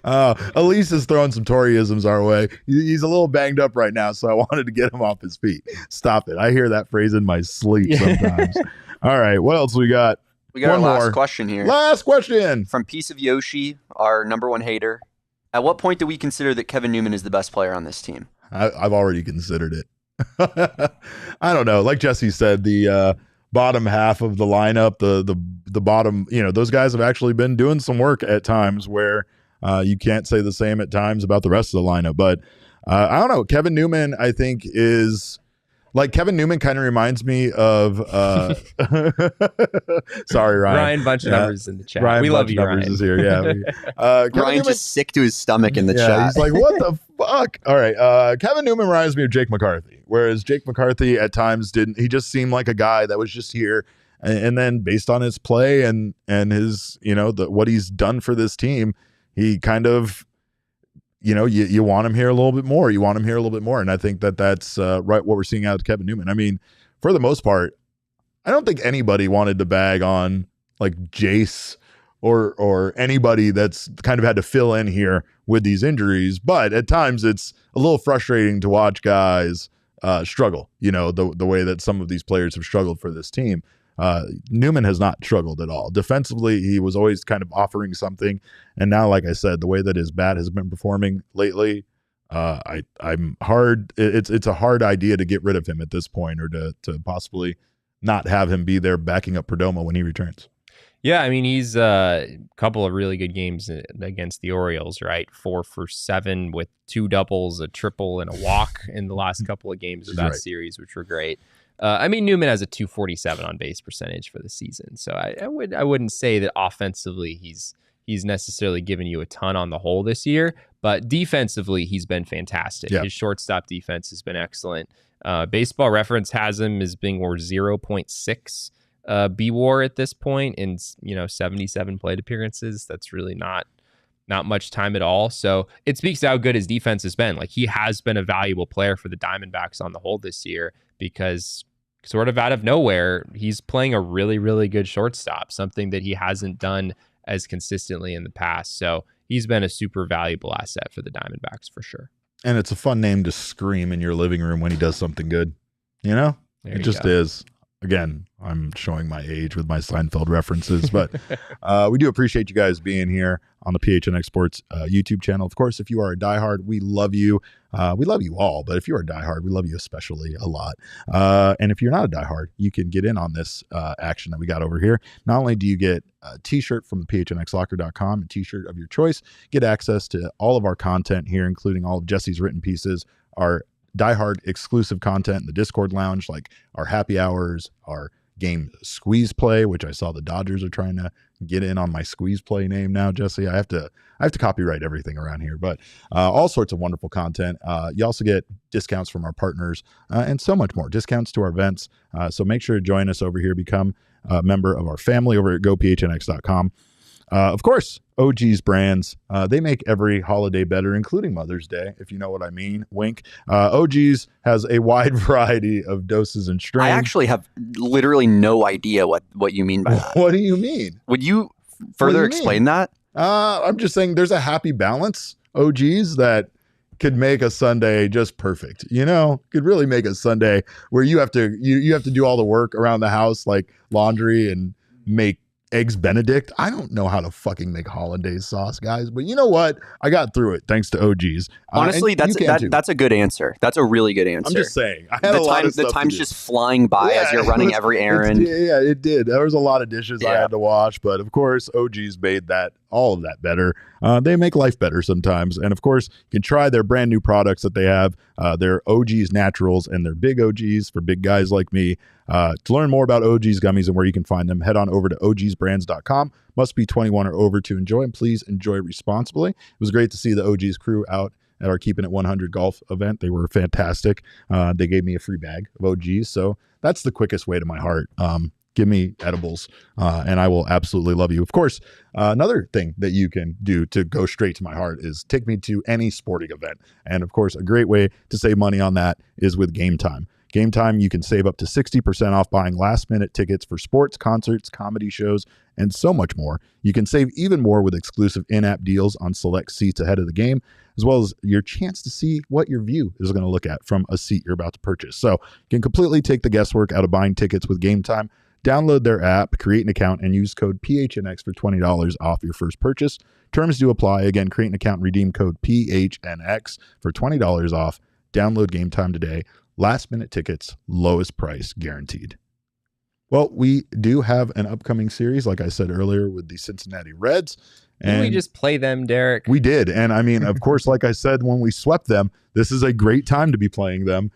Elise is throwing some Torreyisms our way. He's a little banged up right now, so I wanted to get him off his feet. Stop it. I hear that phrase in my sleep sometimes. All right, what else we got? We got One our last more. question here. Last question. From Piece of Yoshi, our number one hater. At what point do we consider that Kevin Newman is the best player on this team? I've already considered it. I don't know. Like Jesse said, the bottom half of the lineup, the bottom, those guys have actually been doing some work at times where you can't say the same at times about the rest of the lineup. But I don't know. Kevin Newman, I think, is Kevin Newman kind of reminds me of sorry, Ryan. Ryan Bunch of Numbers in the chat. Ryan We Bunch love you, Numbers Ryan. is here. Yeah. Kevin Ryan Newman, just sick to his stomach in the chat. He's like, what the fuck? All right. Kevin Newman reminds me of Jake McCarthy, whereas Jake McCarthy at times he just seemed like a guy that was just here And then based on his play and his, what he's done for this team, he kind of, you want him here a little bit more. You want him here a little bit more. And I think that's right what we're seeing out of Kevin Newman. I mean, for the most part, I don't think anybody wanted to bag on like Jace or anybody that's kind of had to fill in here with these injuries. But at times it's a little frustrating to watch guys struggle, the way that some of these players have struggled for this team. Newman has not struggled at all. Defensively, he was always kind of offering something. And now, like I said, the way that his bat has been performing lately, it's a hard idea to get rid of him at this point, or to possibly not have him be there backing up Perdomo when he returns. Yeah, I mean, he's a couple of really good games against the Orioles, right? 4 for 7 with 2 doubles, a triple, and a walk in the last couple of games of that series, which were great. I mean, Newman has a 247 on base percentage for the season, so I wouldn't say that offensively he's necessarily given you a ton on the whole this year, but defensively he's been fantastic. Yeah. His shortstop defense has been excellent. Baseball Reference has him as being worth 0.6 BWAR at this point in 77 plate appearances. That's really not much time at all. So it speaks to how good his defense has been. Like, he has been a valuable player for the Diamondbacks on the whole this year, because sort of out of nowhere, he's playing a really, really good shortstop, something that he hasn't done as consistently in the past. So he's been a super valuable asset for the Diamondbacks for sure. And it's a fun name to scream in your living room when he does something good. It just is. Again, I'm showing my age with my Seinfeld references, but we do appreciate you guys being here on the PHNX Sports YouTube channel. Of course, if you are a diehard, we love you. We love you all, but if you're a diehard, we love you especially a lot. And if you're not a diehard, you can get in on this action that we got over here. Not only do you get a t-shirt from the PHNXlocker.com, a t-shirt of your choice, get access to all of our content here, including all of Jesse's written pieces, our diehard exclusive content in the Discord lounge, like our happy hours, our game squeeze play, which I saw the Dodgers are trying to get in on my squeeze play name now, Jesse. I have to copyright everything around here, but all sorts of wonderful content. You also get discounts from our partners and so much more, discounts to our events. So make sure to join us over here, become a member of our family over at gophnx.com. Of course, OG's brands, they make every holiday better, including Mother's Day, if you know what I mean. Wink. OG's has a wide variety of doses and strains. I actually have literally no idea what you mean by that. What do you mean? Would you further explain that? I'm just saying there's a happy balance, OG's, that could make a Sunday just perfect. Could really make a Sunday where you have to do all the work around the house, like laundry and make Eggs Benedict. I don't know how to fucking make hollandaise sauce, guys, but you know what? I got through it thanks to OG's. Honestly, that's a good answer. That's a really good answer. I'm just saying. I had a lot of stuff. The time's just flying by as you're running every errand. It did. There was a lot of dishes I had to wash, but of course, OG's made all of that better. They make life better sometimes. And of course, you can try their brand new products that they have. Their OG's Naturals and their Big OG's for big guys like me. To learn more about OG's gummies and where you can find them, head on over to ogsbrands.com. Must be 21 or over to enjoy, and please enjoy responsibly. It was great to see the OG's crew out at our Keeping It 100 golf event. They were fantastic. They gave me a free bag of OG's, so that's the quickest way to my heart. Give me edibles, and I will absolutely love you. Of course, another thing that you can do to go straight to my heart is take me to any sporting event. And of course, a great way to save money on that is with Game Time. Game Time, you can save up to 60% off buying last-minute tickets for sports, concerts, comedy shows, and so much more. You can save even more with exclusive in-app deals on select seats ahead of the game, as well as your chance to see what your view is going to look at from a seat you're about to purchase. So you can completely take the guesswork out of buying tickets with Game Time. Download their app, create an account, and use code PHNX for $20 off your first purchase. Terms do apply. Again, create an account and redeem code PHNX for $20 off. Download Game Time today. Last minute tickets, lowest price guaranteed. Well, we do have an upcoming series, like I said earlier, with the Cincinnati Reds. Didn't we just play them, Derek? We did. And I mean, of course, like I said, when we swept them, this is a great time to be playing them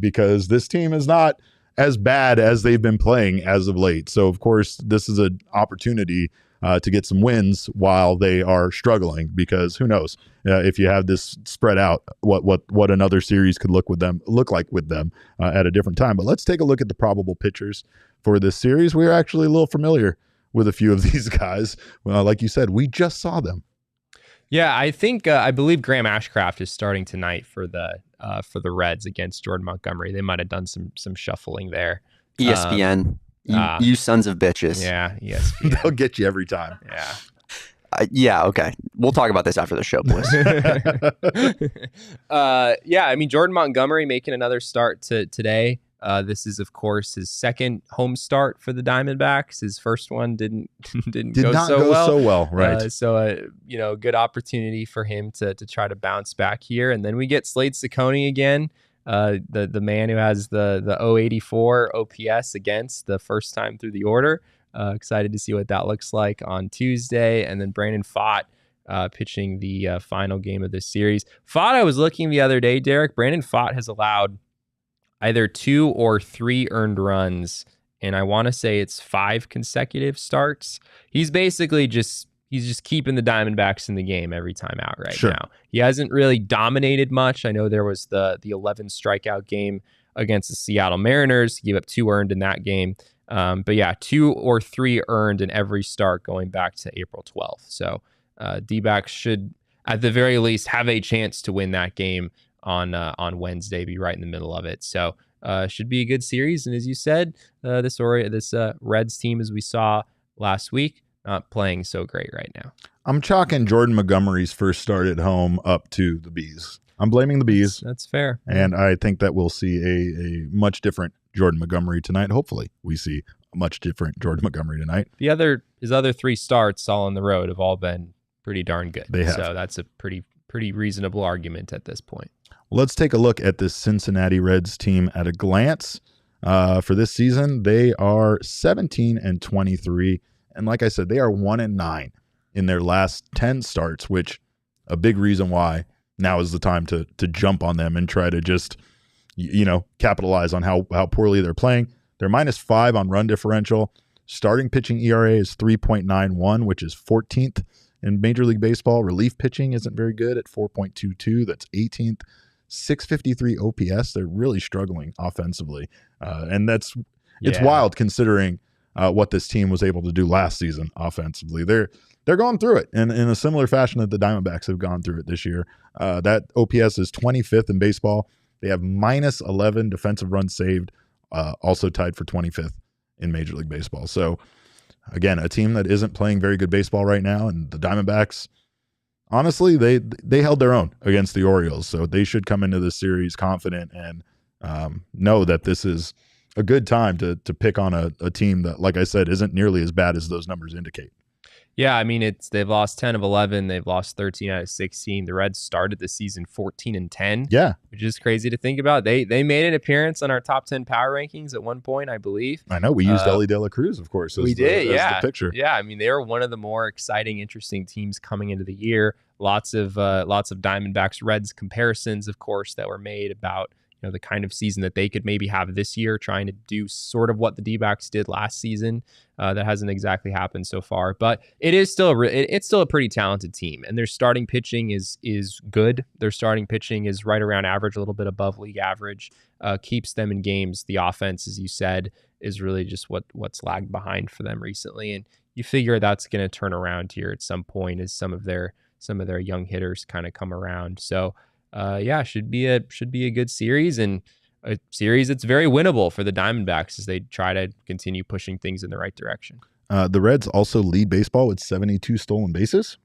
because this team is not as bad as they've been playing as of late. So, of course, this is an opportunity to get some wins while they are struggling, because who knows if you have this spread out, what another series could look like with them at a different time. But let's take a look at the probable pitchers for this series. We're actually a little familiar with a few of these guys. Like you said, we just saw them. Yeah, I believe Graham Ashcraft is starting tonight for the Reds against Jordan Montgomery. They might have done some shuffling there. ESPN, you sons of bitches. Yeah, ESPN. They'll get you every time. Yeah. Yeah, okay. We'll talk about this after the show, boys. Yeah, I mean, Jordan Montgomery making another start today. This is, of course, his second home start for the Diamondbacks. His first one did not go so well. Right. Good opportunity for him to try to bounce back here. And then we get Slade Ciccone again, the man who has the 084 OPS against the first time through the order. Excited to see what that looks like on Tuesday. And then Brandon Pfaadt pitching the final game of this series. Pfaadt, I was looking the other day, Derek. Brandon Pfaadt has allowed either 2 or 3 earned runs, and I want to say it's 5 consecutive starts. He's basically just keeping the Diamondbacks in the game every time out now. He hasn't really dominated much. I know there was the 11 strikeout game against the Seattle Mariners. He gave up 2 earned in that game. But yeah, 2 or 3 earned in every start going back to April 12th. So D-backs should, at the very least, have a chance to win that game on Wednesday, be right in the middle of it. So should be a good series. And as you said, this Reds team, as we saw last week, not playing so great right now. I'm chalking Jordan Montgomery's first start at home up to the Bees. I'm blaming the Bees. That's fair. And I think that we'll see a much different Jordan Montgomery tonight. Hopefully we see a much different Jordan Montgomery tonight. His other 3 starts all on the road have all been pretty darn good. They have. So that's a pretty reasonable argument at this point. Let's take a look at this Cincinnati Reds team at a glance. For this season, they are 17-23. And like I said, they are 1-9 in their last 10 starts, which a big reason why now is the time to jump on them and try to just, capitalize on how poorly they're playing. They're -5 on run differential. Starting pitching ERA is 3.91, which is 14th in Major League Baseball. Relief pitching isn't very good at 4.22. That's 18th. 653 OPS. They're really struggling offensively. And it's wild considering what this team was able to do last season offensively. They're going through it in a similar fashion that the Diamondbacks have gone through it this year. That OPS is 25th in baseball. They have -11 defensive runs saved, also tied for 25th in Major League Baseball. So again, a team that isn't playing very good baseball right now, and the Diamondbacks, honestly, they held their own against the Orioles, so they should come into this series confident and know that this is a good time to pick on a team that, like I said, isn't nearly as bad as those numbers indicate. Yeah, I mean, they've lost 10 of 11. They've lost 13 out of 16. The Reds started the season 14-10. Yeah, which is crazy to think about. They made an appearance on our top 10 power rankings at one point, I believe. I know we used Ellie De La Cruz, of course. As the picture. Yeah, I mean, they were one of the more exciting, interesting teams coming into the year. Lots of Diamondbacks Reds comparisons, of course, that were made about the kind of season that they could maybe have this year, trying to do sort of what the D-backs did last season. That hasn't exactly happened so far, but it's still a pretty talented team, and their starting pitching is good. Their starting pitching is right around average, a little bit above league average, keeps them in games. The offense, as you said, is really just what's lagged behind for them recently, and you figure that's going to turn around here at some point as some of their young hitters kind of come around. So should be a good series, and a series that's very winnable for the Diamondbacks as they try to continue pushing things in the right direction. The Reds also lead baseball with 72 stolen bases.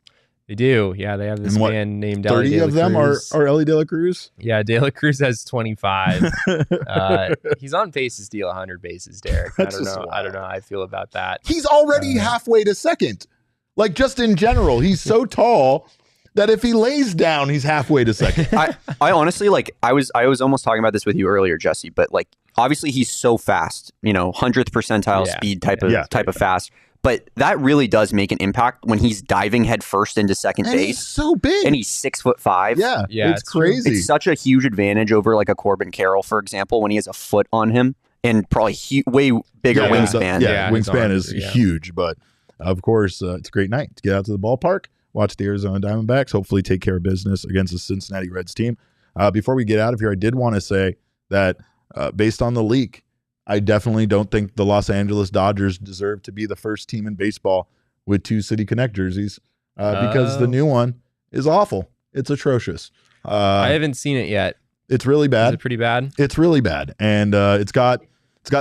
They do. Yeah, they have this man named Ellie 30 De La of them Cruz. are Ellie De La Cruz? Yeah, De La Cruz has 25. He's on pace to steal 100 bases, Derek. I don't know how I feel about that. He's already halfway to second. Like, just in general, he's so tall that if he lays down, he's halfway to second. I honestly, I was almost talking about this with you earlier, Jesse, but obviously he's so fast, 100th percentile speed type of fast. But that really does make an impact when he's diving head first into second base. He's so big. And he's 6'5". Yeah, it's crazy. It's such a huge advantage over a Corbin Carroll, for example, when he has a foot on him. and probably way bigger wingspan. Wingspan his is arms, huge. But of course, it's a great night to get out to the ballpark, watch the Arizona Diamondbacks, hopefully take care of business against the Cincinnati Reds team. Before we get out of here, I did want to say that based on the leak, I definitely don't think the Los Angeles Dodgers deserve to be the first team in baseball with 2 City Connect jerseys because the new one is awful. It's atrocious. I haven't seen it yet. It's really bad. Is it pretty bad? It's really bad, and it's got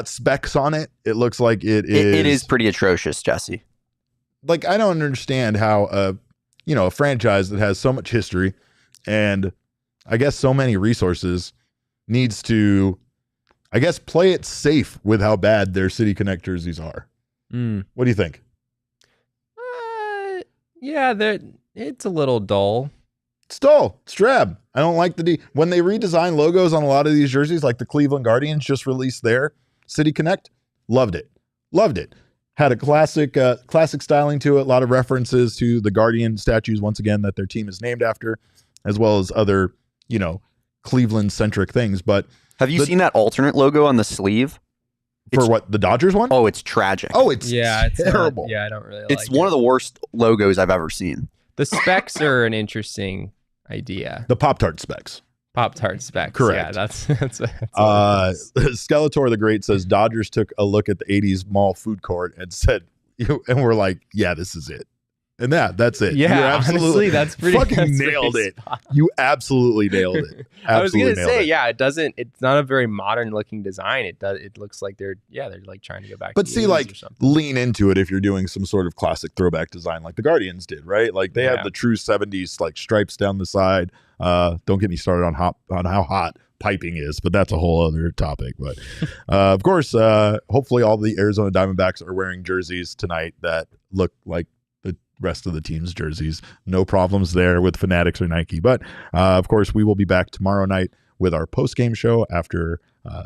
specs on it. It looks like it is. It is pretty atrocious, Jesse. Like, I don't understand how a franchise that has so much history and I guess so many resources needs to, I guess, play it safe with how bad their City Connect jerseys are. What do you think? Yeah, it's a little dull. It's dull. It's drab. I don't like when they redesign logos on a lot of these jerseys, like the Cleveland Guardians just released their City Connect. Loved it. Had a classic styling to it. A lot of references to the Guardian statues, once again, that their team is named after, as well as other, Cleveland-centric things. But have you seen that alternate logo on the sleeve? For what, the Dodgers one? Oh, it's tragic. Oh, it's terrible. I don't really like it. It's one of the worst logos I've ever seen. The specs are an interesting idea. The Pop-Tart specs. Pop-Tart specs. Correct. Yeah, that's Skeletor the Great says Dodgers took a look at the 80s mall food court and said, and we're like, yeah, this is it. And that's it. Yeah, you absolutely, honestly, that's pretty. Fucking nailed it. You absolutely nailed it. I was gonna Absolutely say, nailed it. it's not a very modern looking design. It looks like they're like trying to go back. But to see, the 80s like, or something. lean into it if you're doing some sort of classic throwback design like the Guardians did, right? Like, they have the true 70s like stripes down the side. Don't get me started on how hot piping is, but that's a whole other topic. But of course, hopefully all the Arizona Diamondbacks are wearing jerseys tonight that look like the rest of the team's jerseys. No problems there with Fanatics or Nike. But of course, we will be back tomorrow night with our post-game show after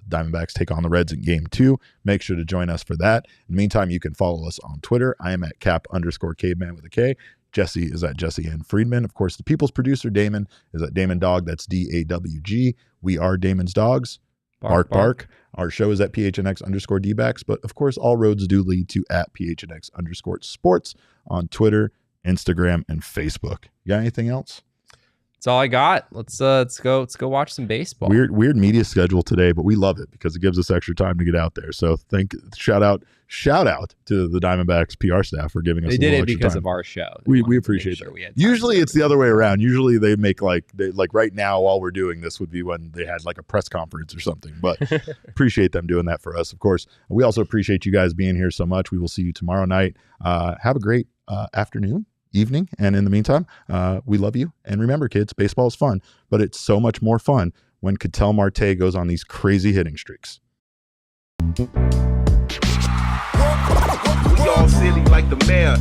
Diamondbacks take on the Reds in Game 2. Make sure to join us for that. In the meantime, you can follow us on Twitter. I am at cap_caveman with a K. Jesse is at Jesse N. Friedman. Of course, the people's producer, Damon, is at Damon Dog. That's DAWG. We are Damon's Dogs. Bark, bark. Our show is at PHNX_DBacks. But of course, all roads do lead to at PHNX_sports on Twitter, Instagram, and Facebook. You got anything else? That's all I got. Let's go watch some baseball. Weird media schedule today, but we love it because it gives us extra time to get out there. So shout out to the Diamondbacks PR staff for giving us. They a did little it extra because time. of our show. We appreciate that. Usually it's the other way around. Usually they make like right now while we're doing this would be when they had like a press conference or something. But appreciate them doing that for us, of course. We also appreciate you guys being here so much. We will see you tomorrow night. Have a great afternoon, evening, and in the meantime, we love you. And remember, kids, baseball is fun, but it's so much more fun when Ketel Marte goes on these crazy hitting streaks. We all silly like the mayor.